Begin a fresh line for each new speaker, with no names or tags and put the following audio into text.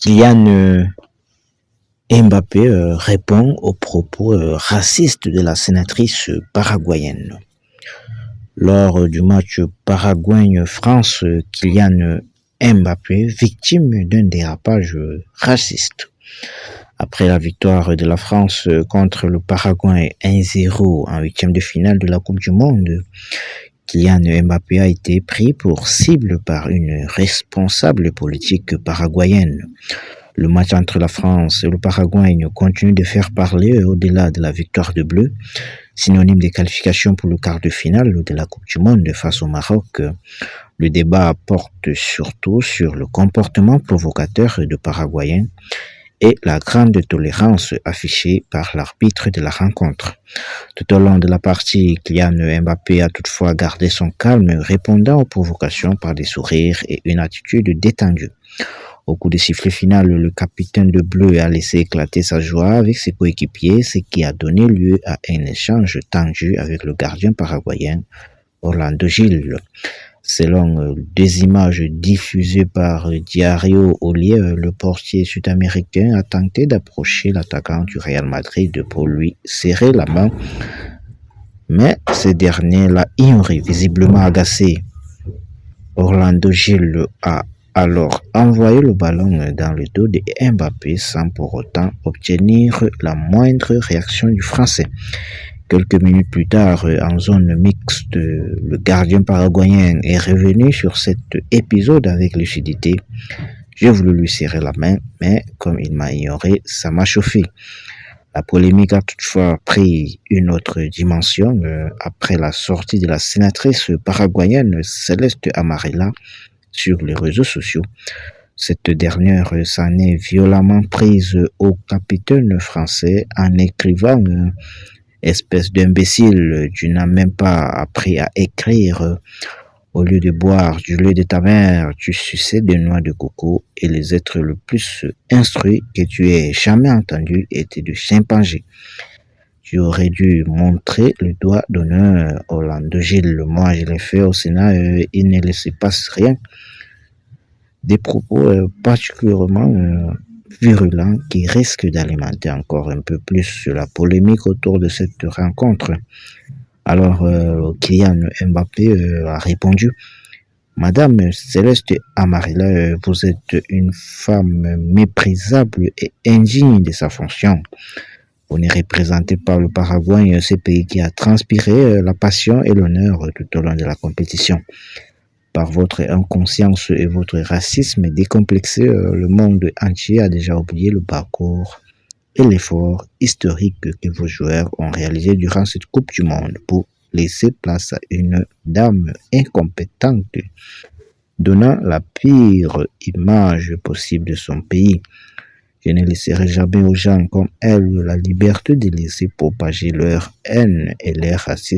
Kylian Mbappé répond aux propos racistes de la sénatrice paraguayenne. Lors du match Paraguay-France, Kylian Mbappé, victime d'un dérapage raciste. Après la victoire de la France contre le Paraguay 1-0 en huitième de finale de la Coupe du Monde, Kylian Mbappé a été pris pour cible par une responsable politique paraguayenne. Le match entre la France et le Paraguay continue de faire parler au-delà de la victoire de bleu, synonyme de qualification pour le quart de finale de la Coupe du Monde face au Maroc. Le débat porte surtout sur le comportement provocateur de Paraguayens et la grande tolérance affichée par l'arbitre de la rencontre. Tout au long de la partie, Kylian Mbappé a toutefois gardé son calme, répondant aux provocations par des sourires et une attitude détendue. Au coup de sifflet final, le capitaine de bleu a laissé éclater sa joie avec ses coéquipiers, ce qui a donné lieu à un échange tendu avec le gardien paraguayen Orlando Gil. Selon des images diffusées par Diario Olé, le portier sud-américain a tenté d'approcher l'attaquant du Real Madrid pour lui serrer la main, mais ce dernier l'a ignoré, visiblement agacé. Orlando Gil a alors envoyé le ballon dans le dos de Mbappé sans pour autant obtenir la moindre réaction du Français. Quelques minutes plus tard, en zone mixte, le gardien paraguayen est revenu sur cet épisode avec lucidité. J'ai voulu lui serrer la main, mais comme il m'a ignoré, ça m'a chauffé. La polémique a toutefois pris une autre dimension après la sortie de la sénatrice paraguayenne Celeste Amarilla sur les réseaux sociaux. Cette dernière s'en est violemment prise au capitaine français en écrivant espèce d'imbécile, tu n'as même pas appris à écrire. Au lieu de boire du lait de ta mère, tu suçais des noix de coco et les êtres le plus instruits que tu aies jamais entendus étaient de chimpanzés. Tu aurais dû montrer le doigt d'honneur Orlando Gil. Moi, je l'ai fait au Sénat, il ne laissait pas rien. Des propos particulièrement virulents qui risquent d'alimenter encore un peu plus la polémique autour de cette rencontre. Alors, Kylian Mbappé a répondu: Madame Celeste Amarilla, vous êtes une femme méprisable et indigne de sa fonction. Vous ne représentez pas le Paraguay, ce pays qui a transpiré la passion et l'honneur tout au long de la compétition. Par votre inconscience et votre racisme décomplexé, le monde entier a déjà oublié le parcours et l'effort historique que vos joueurs ont réalisé durant cette Coupe du Monde pour laisser place à une dame incompétente, donnant la pire image possible de son pays. Je ne laisserai jamais aux gens comme elle la liberté de laisser propager leur haine et leur racisme